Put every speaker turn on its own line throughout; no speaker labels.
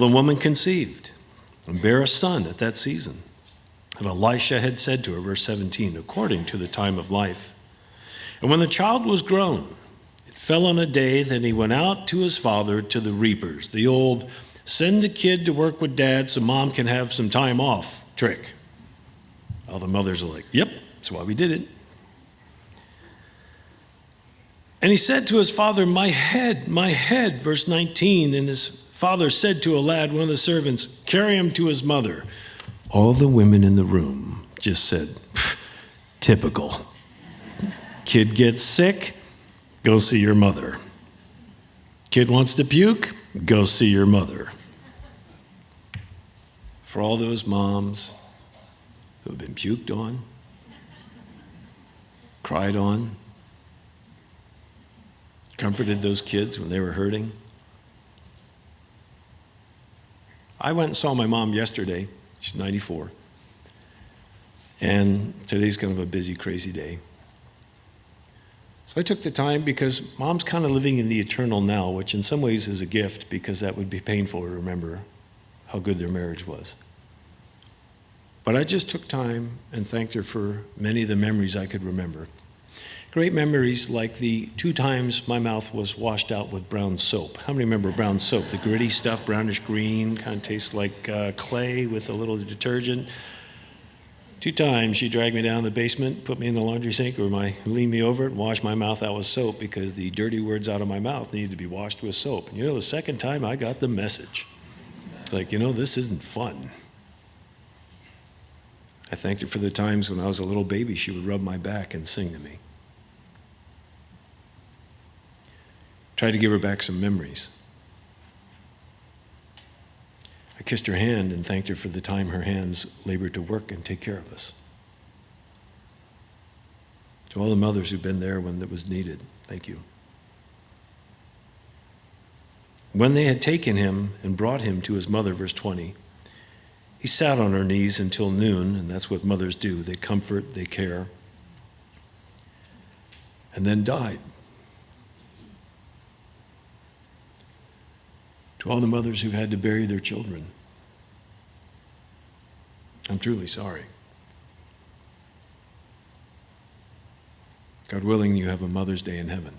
The woman conceived and bare a son at that season. And Elisha had said to her, verse 17, according to the time of life. And when the child was grown, it fell on a day that he went out to his father to the reapers. The old send the kid to work with dad so mom can have some time off trick. All the mothers are like, yep, that's why we did it. And he said to his father, my head, verse 19. And his father said to a lad, one of the servants, carry him to his mother. All the women in the room just said, typical. Kid gets sick, go see your mother. Kid wants to puke, go see your mother. For all those moms who have been puked on, cried on, comforted those kids when they were hurting. I went and saw my mom yesterday. She's 94. And today's kind of a busy, crazy day. So I took the time because mom's kind of living in the eternal now, which in some ways is a gift because that would be painful to remember how good their marriage was. But I just took time and thanked her for many of the memories I could remember. Great memories like the 2 times my mouth was washed out with brown soap. How many remember brown soap? The gritty stuff, brownish green, kind of tastes like clay with a little detergent. 2 times she dragged me down in the basement, put me in the laundry sink, or leaned me over it and washed my mouth out with soap because the dirty words out of my mouth needed to be washed with soap. And the second time I got the message. It's like, this isn't fun. I thanked her for the times when I was a little baby, she would rub my back and sing to me. Tried to give her back some memories. I kissed her hand and thanked her for the time her hands labored to work and take care of us. To all the mothers who've been there when it was needed, thank you. When they had taken him and brought him to his mother, verse 20, he sat on her knees until noon, and that's what mothers do. They comfort, they care, and then died. To all the mothers who've had to bury their children, I'm truly sorry. God willing, you have a Mother's Day in heaven.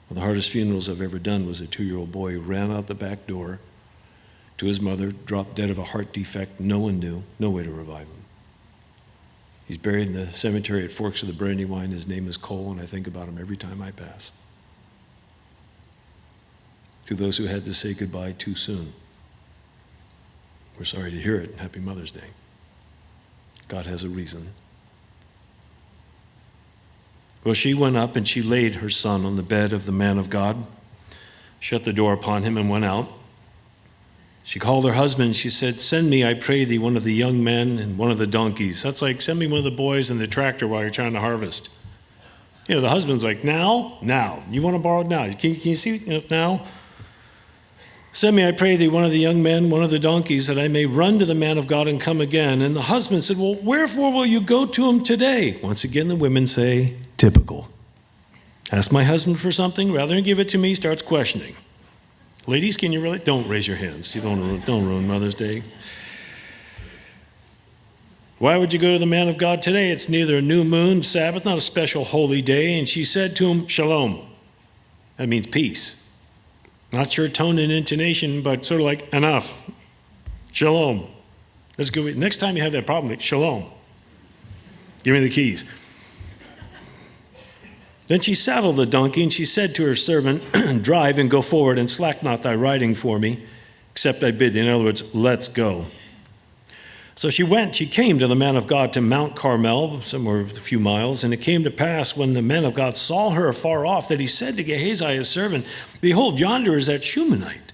One of the hardest funerals I've ever done was a 2-year-old boy who ran out the back door to his mother, dropped dead of a heart defect. No one knew, no way to revive him. He's buried in the cemetery at Forks of the Brandywine. His name is Cole, and I think about him every time I pass. To those who had to say goodbye too soon, we're sorry to hear it. Happy Mother's Day. God has a reason. Well, she went up and she laid her son on the bed of the man of God, shut the door upon him and went out. She called her husband. She said, send me, I pray thee, one of the young men and one of the donkeys. That's like, send me one of the boys in the tractor while you're trying to harvest. The husband's like, now. You want to borrow it now? Can you see now? Send me, I pray thee, one of the young men, one of the donkeys, that I may run to the man of God and come again. And the husband said, well, wherefore will you go to him today? Once again, the women say, typical. Ask my husband for something, rather than give it to me, starts questioning. Ladies, can you really? Don't raise your hands. You don't ruin Mother's Day. Why would you go to the man of God today? It's neither a new moon, Sabbath, not a special holy day. And she said to him, shalom. That means peace. Not sure tone and intonation, but sort of like, enough. Shalom. Let's go. Next time you have that problem, shalom. Give me the keys. Then she saddled the donkey, and she said to her servant, drive and go forward, and slack not thy riding for me, except I bid thee. In other words, let's go. So she went, she came to the man of God to Mount Carmel, somewhere a few miles, and it came to pass when the man of God saw her afar off that he said to Gehazi his servant, behold, yonder is that Shunammite.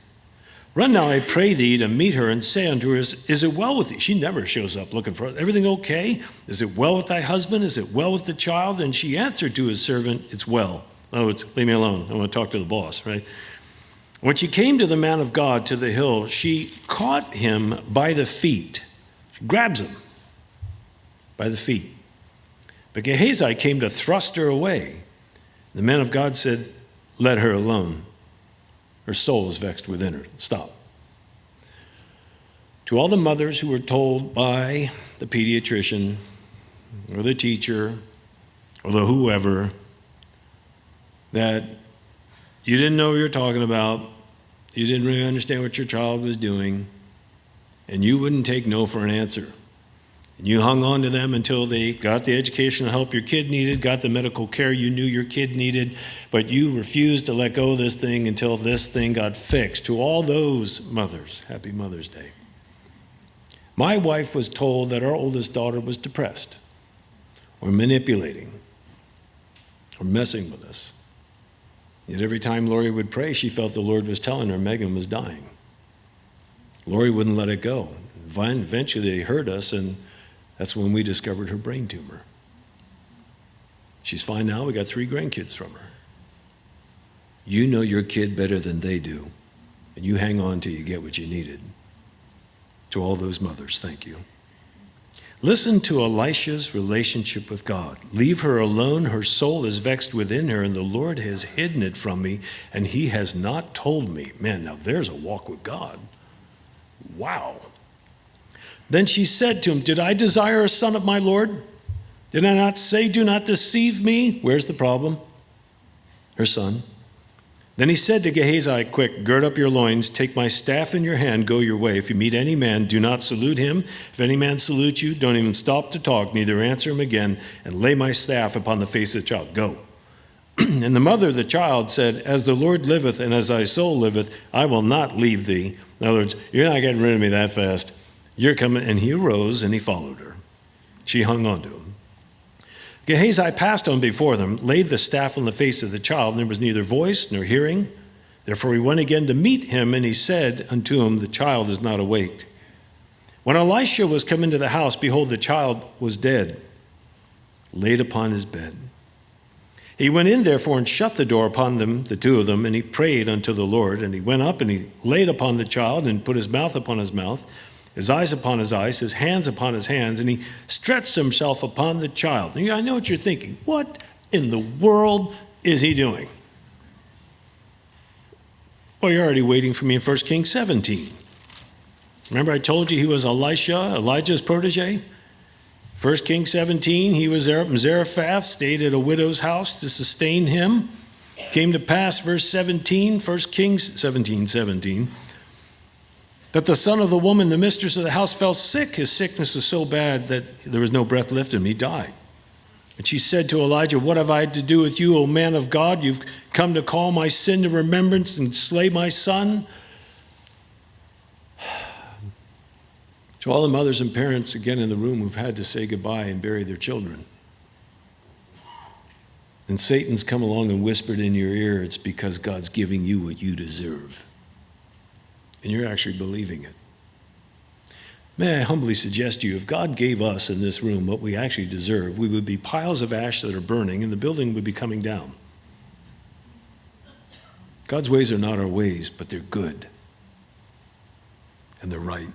Run now, I pray thee, to meet her, and say unto her, is it well with thee? She never shows up looking for us. Everything okay? Is it well with thy husband? Is it well with the child? And she answered to his servant, it's well. Oh, leave me alone. I want to talk to the boss, right? When she came to the man of God to the hill, she caught him by the feet. She grabs him by the feet. But Gehazi came to thrust her away. The man of God said, let her alone. her soul is vexed within her. Stop. To all the mothers who were told by the pediatrician or the teacher or the whoever that you didn't know what you were talking about, you didn't really understand what your child was doing, and you wouldn't take no for an answer. And you hung on to them until they got the educational help your kid needed, got the medical care you knew your kid needed, but you refused to let go of this thing until this thing got fixed. To all those mothers, happy Mother's Day. My wife was told that our oldest daughter was depressed or manipulating or messing with us. Yet every time Lori would pray, she felt the Lord was telling her Megan was dying. Lori wouldn't let it go. Eventually they heard us, and that's when we discovered her brain tumor. She's fine now. We got 3 grandkids from her. You know your kid better than they do, and you hang on till you get what you needed. To all those mothers, thank you. Listen to Elisha's relationship with God. Leave her alone. Her soul is vexed within her, and the Lord has hidden it from me, and he has not told me. Man, now there's a walk with God. Wow. Then she said to him, did I desire a son of my Lord? Did I not say, do not deceive me? Where's the problem? Her son. Then he said to Gehazi, quick, gird up your loins, take my staff in your hand, go your way. If you meet any man, do not salute him. If any man salute you, don't even stop to talk, neither answer him again, and lay my staff upon the face of the child. Go. And the mother of the child said, as the Lord liveth and as thy soul liveth, I will not leave thee. In other words, you're not getting rid of me that fast. You're coming. And he arose and he followed her. She hung on to him. Gehazi passed on before them, laid the staff on the face of the child, and there was neither voice nor hearing. Therefore he went again to meet him, and he said unto him, the child is not awaked. When Elisha was come into the house, behold, the child was dead, laid upon his bed. He went in therefore and shut the door upon them, the 2 of them, and he prayed unto the Lord. And he went up and he laid upon the child and put his mouth upon his mouth, his eyes upon his eyes, his hands upon his hands, and he stretched himself upon the child. Now, I know what you're thinking. What in the world is he doing? Well, you're already waiting for me in 1 Kings 17. Remember I told you he was Elijah's protege? 1 Kings 17, he was there up in Zarephath, stayed at a widow's house to sustain him. Came to pass, verse 17, 1 Kings 17:17, that the son of the woman, the mistress of the house, fell sick. His sickness was so bad that there was no breath left in him. He died. And she said to Elijah, what have I to do with you, O man of God? You've come to call my sin to remembrance and slay my son? To all the mothers and parents again in the room who've had to say goodbye and bury their children. And Satan's come along and whispered in your ear, it's because God's giving you what you deserve. And you're actually believing it. May I humbly suggest to you, if God gave us in this room what we actually deserve, we would be piles of ash that are burning and the building would be coming down. God's ways are not our ways, but they're good. And they're right.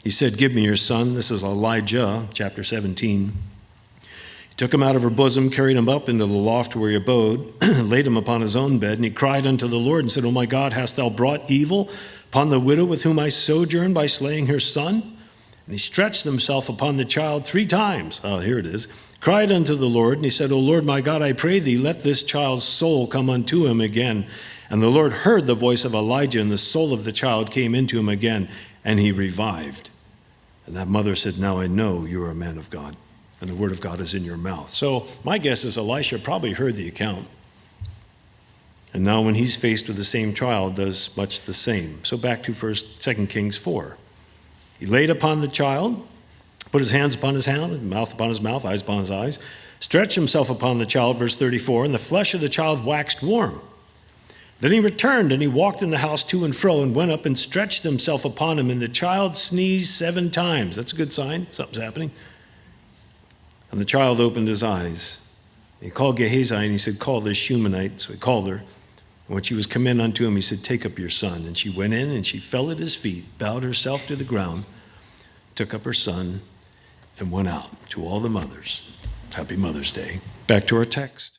He said, give me your son. This is Elijah, chapter 17. He took him out of her bosom, carried him up into the loft where he abode, laid him upon his own bed, and he cried unto the Lord and said, O my God, hast thou brought evil upon the widow with whom I sojourned by slaying her son? And he stretched himself upon the child 3 times. Oh, here it is. Cried unto the Lord, and he said, O Lord my God, I pray thee, let this child's soul come unto him again. And the Lord heard the voice of Elijah, and the soul of the child came into him again, and he revived. And that mother said, now I know you are a man of God, and the word of God is in your mouth. So my guess is Elisha probably heard the account. And now when he's faced with the same trial, does much the same. So back to 2 Kings 4. He laid upon the child, put his hands upon his hand, mouth upon his mouth, eyes upon his eyes, stretched himself upon the child, verse 34, and the flesh of the child waxed warm. Then he returned, and he walked in the house to and fro, and went up and stretched himself upon him, and the child sneezed 7 times. That's a good sign. Something's happening. And the child opened his eyes. He called Gehazi, and he said, call this Shunammite. So he called her. And when she was come in unto him, he said, take up your son. And she went in, and she fell at his feet, bowed herself to the ground, took up her son, and went out. To all the mothers, happy Mother's Day. Back to our text.